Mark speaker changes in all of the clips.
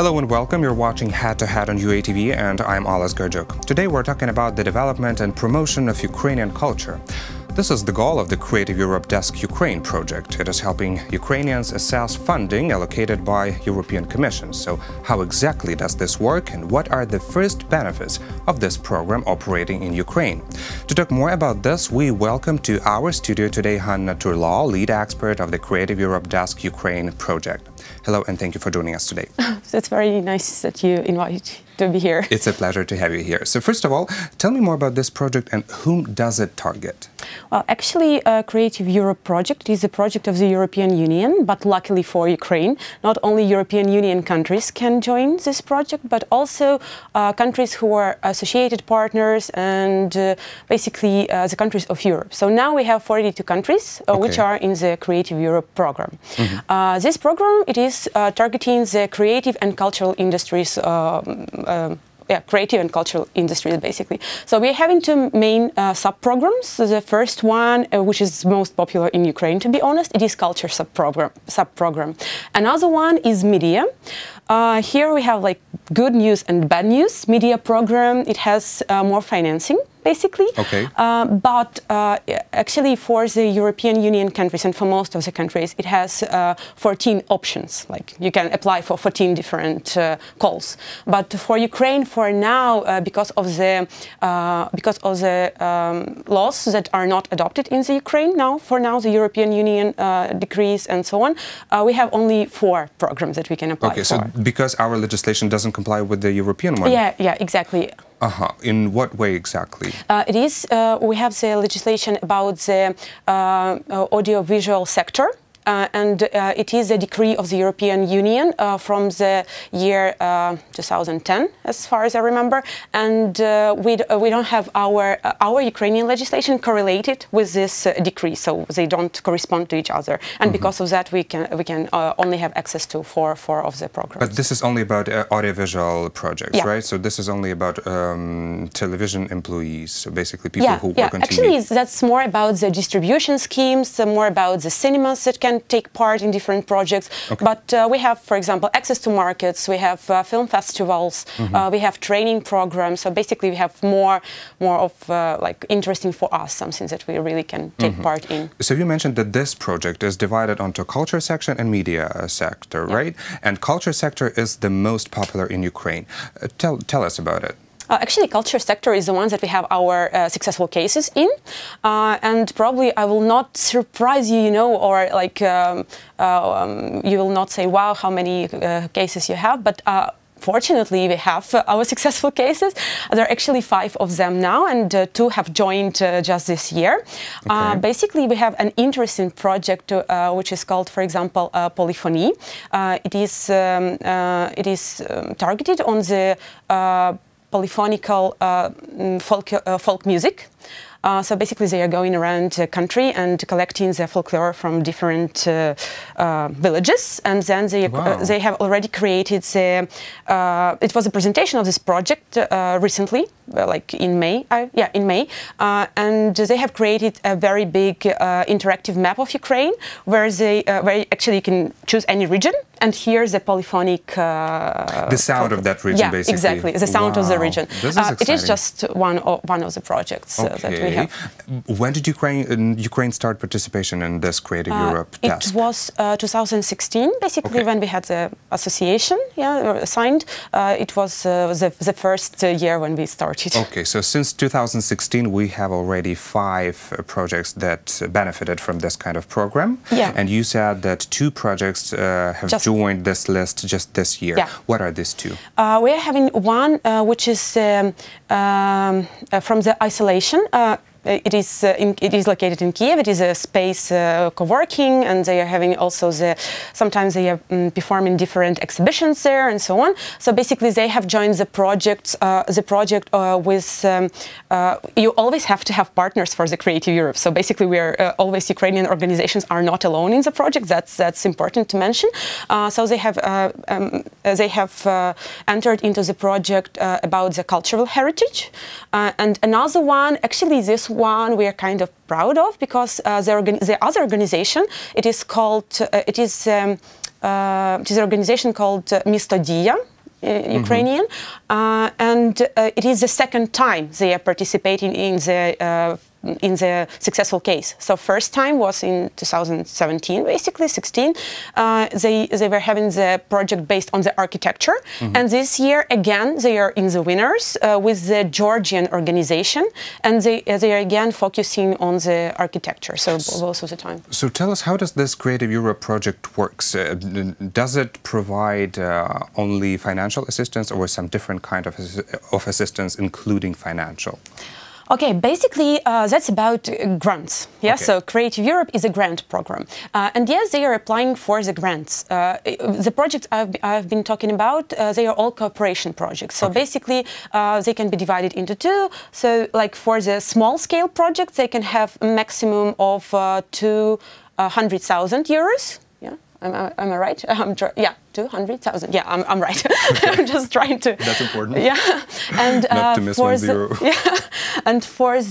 Speaker 1: Hello and welcome. You're watching Head to Head on UATV and I'm Oles Garjuk. Today we're talking about the development and promotion of Ukrainian culture. This is the goal of the Creative Europe Desk Ukraine project. It is helping Ukrainians assess funding allocated by European Commission. So how exactly does this work and what are the first benefits of this program operating in Ukraine? To talk more about this, we welcome to our studio today Hanna Turlo, lead expert of the Creative Europe Desk Ukraine project. Hello and thank you for joining us today.
Speaker 2: It's very nice that you invite to be here.
Speaker 1: It's a pleasure to have you here. So first of all, tell me more about this project and whom does it target?
Speaker 2: Well, actually, Creative Europe project is a project of the European Union, but luckily for Ukraine, not only European Union countries can join this project, but also countries who are associated partners and basically the countries of Europe. So now we have 42 countries which are in the Creative Europe program. This program, it is targeting the creative and cultural industries creative and cultural industries, basically. So we're having two main sub-programs. The first one, which is most popular in Ukraine, to be honest, it is culture sub-program. Another one is media. Here we have like good news and bad news. Media program, it has more financing, basically. But actually for the European Union countries and for most of the countries, it has 14 options. Like you can apply for 14 different calls. But for Ukraine, for now, because of the laws that are not adopted in the Ukraine now, for now, the European Union decrees and so on, we have only 4 programs that we can apply for.
Speaker 1: So because our legislation doesn't comply with the European one?
Speaker 2: Yeah, exactly.
Speaker 1: In what way exactly?
Speaker 2: It is, we have the legislation about the audiovisual sector. And it is a decree of the European Union from the year 2010, as far as I remember, and we don't have our Ukrainian legislation correlated with this decree, so they don't correspond to each other, and because of that we can only have access to four of the programs.
Speaker 1: But this is only about audiovisual projects, right? So this is only about television employees, so basically people who work on TV.
Speaker 2: Actually, that's more about the distribution schemes, more about the cinemas that can take part in different projects, but we have, for example, access to markets, we have film festivals, we have training programs, so basically we have more of like interesting for us, something that we really can take part in.
Speaker 1: So you mentioned that this project is divided onto culture section and media sector, right? And culture sector is the most popular in Ukraine. Tell us about it.
Speaker 2: Actually, culture sector is the ones that we have our successful cases in, and probably I will not surprise you, or like you will not say, wow, how many cases you have, but fortunately, we have our successful cases. There are actually 5 of them now, and 2 have joined just this year. Basically, we have an interesting project which is called, for example, Polyphony. It is targeted on the polyphonical folk music. So basically they are going around the country and collecting the folklore from different villages, and then they have already created the it was a presentation of this project recently, like in May, and they have created a very big interactive map of Ukraine where actually you can choose any region and hear the polyphonic
Speaker 1: the sound of that region, basically.
Speaker 2: Exactly, the sound of the region.
Speaker 1: This is
Speaker 2: it is just one of the projects that we have.
Speaker 1: When did Ukraine start participation in this Creative Europe Desk?
Speaker 2: It was 2016, basically, when we had the association signed. It was the first year when we started.
Speaker 1: Okay, so since 2016 we have already 5 projects that benefited from this kind of program. And you said that 2 projects have joined this list just this year. What are these 2?
Speaker 2: We are having one which is from the isolation. It is located in Kiev. It is a space co-working, and they are having also sometimes they are performing different exhibitions there and so on. So basically, they have joined the project. With you always have to have partners for the Creative Europe. So basically, we are always Ukrainian organizations are not alone in the project. That's important to mention. So they have entered into the project about the cultural heritage, and another one. Actually, this one we are kind of proud of because the other organization, it is called it is an organization called Mistodia, Ukrainian, and it is the second time they are participating in the successful case. So first time was in 2017, basically 16. They were having the project based on the architecture, and this year again they are in the winners with the Georgian organization, and they are again focusing on the architecture. So both of the time.
Speaker 1: So tell us, how does this Creative Europe project works? Does it provide only financial assistance, or some different kind of assistance, including financial?
Speaker 2: Okay, basically that's about grants. Yeah,
Speaker 1: Okay.
Speaker 2: so Creative Europe is a grant program, and yes, they are applying for the grants. The projects I've been talking about, they are all cooperation projects. So basically, they can be divided into two. So, like for the small-scale projects, they can have a maximum of 200,000 euros. Yeah, am I right? Yeah. 200,000. Yeah, I'm right. I'm just trying to.
Speaker 1: That's important.
Speaker 2: Yeah, and
Speaker 1: not to miss
Speaker 2: for
Speaker 1: 1 0.
Speaker 2: and for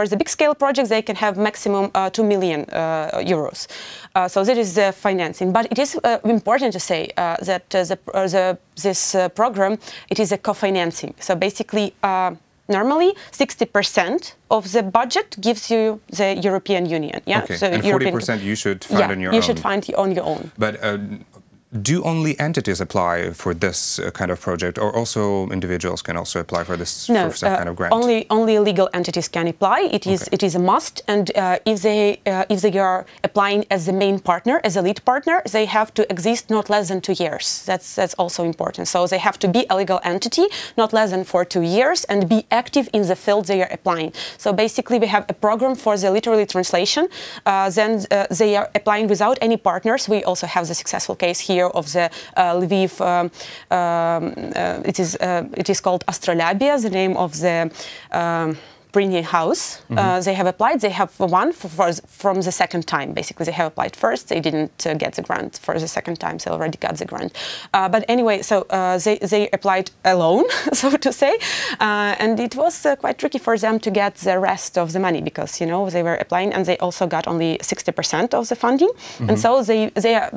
Speaker 2: the big scale projects, they can have maximum 2 million euros. So that is the financing. But it is important to say that this program, it is a co-financing. So basically. Normally, 60% of the budget gives you the European Union. Yeah,
Speaker 1: okay.
Speaker 2: so
Speaker 1: And 40% you should find on your own.
Speaker 2: You should find on your own.
Speaker 1: But do only entities apply for this kind of project, or also individuals can also apply for this for some kind of grant?
Speaker 2: Only legal entities can apply. It is a must, and if they are applying as the main partner, as a lead partner, they have to exist not less than 2 years. That's also important. So they have to be a legal entity, not less than for 2 years, and be active in the field they are applying. So basically, we have a program for the literary translation. Then they are applying without any partners. We also have the successful case here of the Lviv, it is called Astrolabia, the name of the printing house. They have applied. They have won from the second time. Basically, they have applied first. They didn't get the grant for the second time. They already got the grant. But anyway, so they applied alone, so to say, and it was quite tricky for them to get the rest of the money because they were applying and they also got only 60% of the funding. And so they are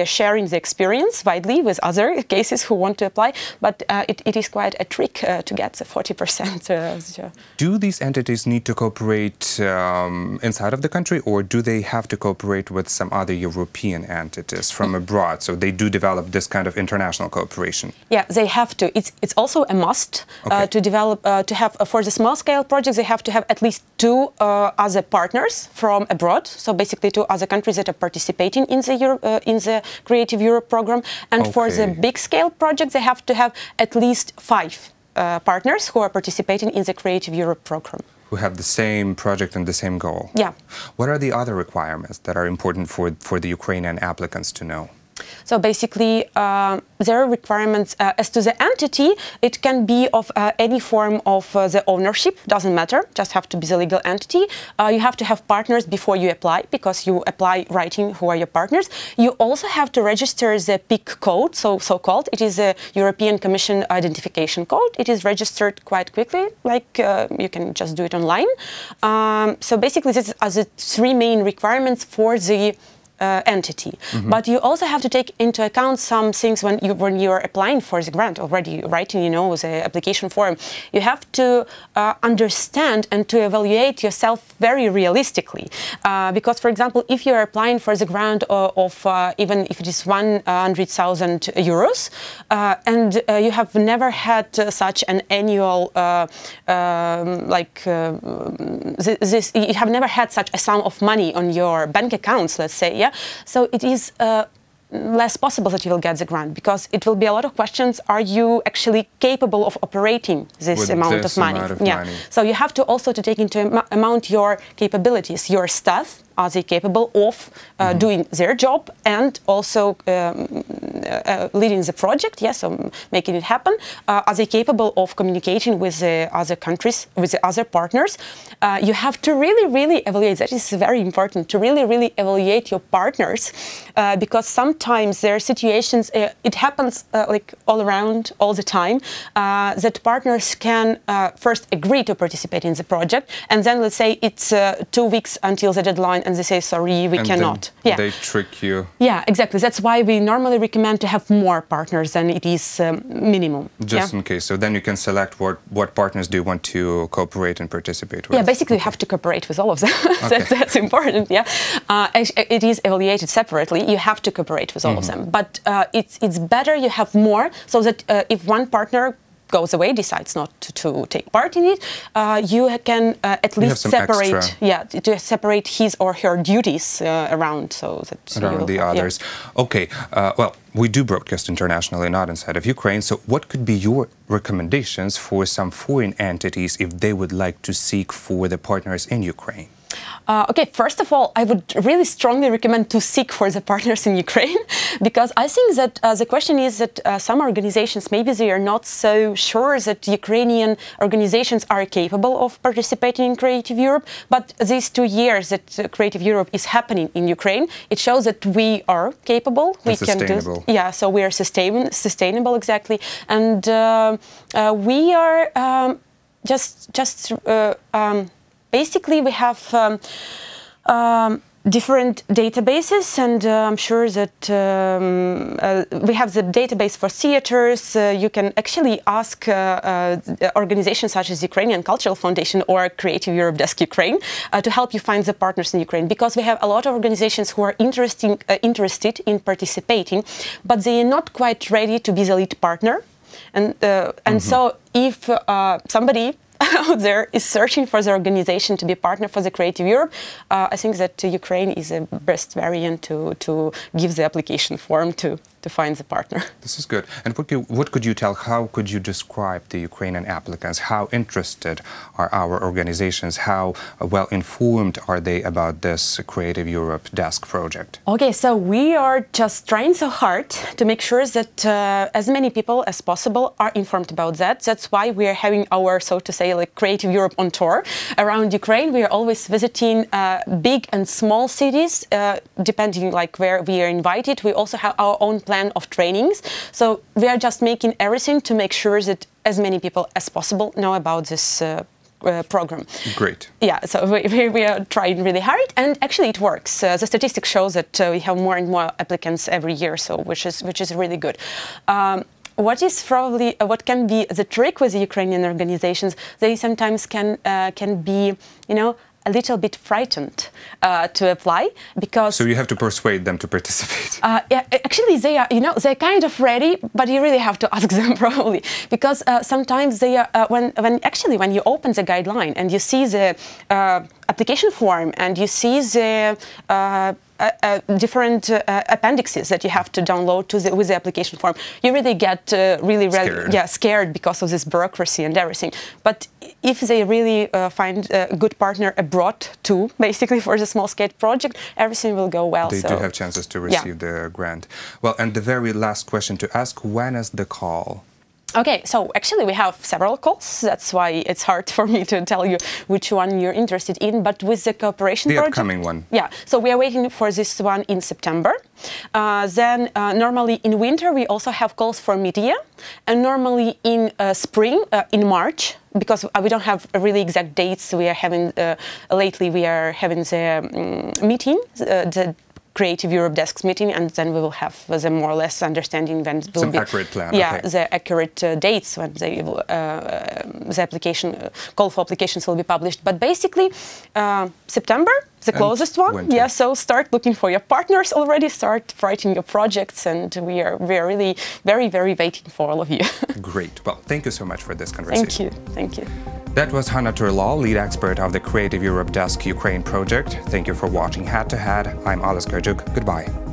Speaker 2: sharing the experience widely with other cases who want to apply. But it is quite a trick to get the 40%.
Speaker 1: Do these entities need to cooperate inside of the country, or do they have to cooperate with some other European entities from abroad? So they do develop this kind of international cooperation.
Speaker 2: Yeah, they have to. It's also a must to develop to have for the small scale projects. They have to have at least 2 other partners from abroad. So basically 2 other countries that are participating in the Creative Europe program. And for the big scale projects, they have to have at least 5. Partners who are participating in the Creative Europe program.
Speaker 1: Who have the same project and the same goal.
Speaker 2: Yeah.
Speaker 1: What are the other requirements that are important for the Ukrainian applicants to know?
Speaker 2: So basically, there are requirements as to the entity. It can be of any form of the ownership, doesn't matter, just have to be the legal entity. You have to have partners before you apply, because you apply writing who are your partners. You also have to register the PIC code, so-called. It is a European Commission identification code. It is registered quite quickly, like you can just do it online. So basically, these are the 3 main requirements for the entity. But you also have to take into account some things when you are applying for the grant, already writing, the application form. You have to understand and to evaluate yourself very realistically. Because, for example, if you are applying for the grant of even if it is 100,000 euros, and you have never had such an annual, you have never had such a sum of money on your bank accounts, let's say, yeah. So it is less possible that you will get the grant, because it will be a lot of questions. Are you actually capable of operating this amount of money? So you have to also to take into account your capabilities, your staff. Are they capable of doing their job and also leading the project? Yes, so making it happen. Are they capable of communicating with the other countries, with the other partners? You have to really evaluate. That is very important, to really evaluate your partners, because sometimes there are situations. It happens like all around, all the time, that partners can first agree to participate in the project, and then let's say it's 2 weeks until the deadline, and they say, sorry, we cannot.
Speaker 1: Yeah. They trick you.
Speaker 2: Yeah, exactly. That's why we normally recommend to have more partners than it is minimum.
Speaker 1: Just in case. So then you can select what partners do you want to cooperate and participate with.
Speaker 2: Yeah, basically you have to cooperate with all of them. That's important. Yeah, it is evaluated separately. You have to cooperate with all of them, but it's better you have more, so that if one partner goes away, decides not to take part in it, you can at least separate, to separate his or her duties around, so that
Speaker 1: around the others. Yeah. Okay, well, we do broadcast internationally, not inside of Ukraine. So, what could be your recommendations for some foreign entities if they would like to seek for the partners in Ukraine?
Speaker 2: Okay, first of all, I would really strongly recommend to seek for the partners in Ukraine, because I think that the question is that some organizations, maybe they are not so sure that Ukrainian organizations are capable of participating in Creative Europe, but these 2 years that Creative Europe is happening in Ukraine, it shows that we are capable, we can do. Yeah, so we are sustainable, exactly, and we are basically, we have different databases, and I'm sure that we have the database for theaters. You can actually ask organizations such as Ukrainian Cultural Foundation or Creative Europe Desk Ukraine to help you find the partners in Ukraine, because we have a lot of organizations who are interested in participating, but they are not quite ready to be the lead partner. And so if somebody out there is searching for the organization to be a partner for the Creative Europe, I think that Ukraine is the best variant to give the application form to find the partner.
Speaker 1: This is good. And what could you tell, how could you describe the Ukrainian applicants? How interested are our organizations? How well informed are they about this Creative Europe Desk project?
Speaker 2: Okay, so we are just trying so hard to make sure that as many people as possible are informed about that. That's why we are having our, so to say, like Creative Europe on tour around Ukraine. We are always visiting big and small cities, depending like where we are invited. We also have our own plan of trainings. So we are just making everything to make sure that as many people as possible know about this program.
Speaker 1: Great.
Speaker 2: Yeah, so we are trying really hard, and actually it works. The statistics show that we have more and more applicants every year, so which is really good. What is probably what can be the trick with the Ukrainian organizations? They sometimes can be, a little bit frightened to apply, because... So
Speaker 1: you have to persuade them to participate.
Speaker 2: Yeah, actually they are, they're kind of ready, but you really have to ask them probably, because sometimes they are, when you open the guideline and you see the application form and you see the different appendixes that you have to download with the application form, you really get scared because of this bureaucracy and everything. But if they really find a good partner abroad too, basically for the small-scale project, everything will go well.
Speaker 1: They do have chances to receive the grant. Well, and the very last question to ask, when is the call?
Speaker 2: Okay, so actually we have several calls. That's why it's hard for me to tell you which one you're interested in. But with the cooperation project,
Speaker 1: the upcoming one.
Speaker 2: Yeah, so we are waiting for this one in September. Then normally in winter we also have calls for mid-year, and normally in spring, in March, because we don't have really exact dates. We are having lately we are having the meeting, the Creative Europe Desks meeting, and then we will have the more or less understanding when it will be
Speaker 1: accurate plan.
Speaker 2: Yeah,
Speaker 1: okay.
Speaker 2: The accurate dates when they will, the application call for applications will be published. But basically, September, the closest one.
Speaker 1: Winter.
Speaker 2: Yeah, so start looking for your partners already. Start writing your projects, and we are really very waiting for all of you.
Speaker 1: Great. Well, thank you so much for this conversation.
Speaker 2: Thank you.
Speaker 1: That was Hanna Turlo, lead expert of the Creative Europe Desk Ukraine project. Thank you for watching Head to Head. I'm Alice Gerjuk. Goodbye.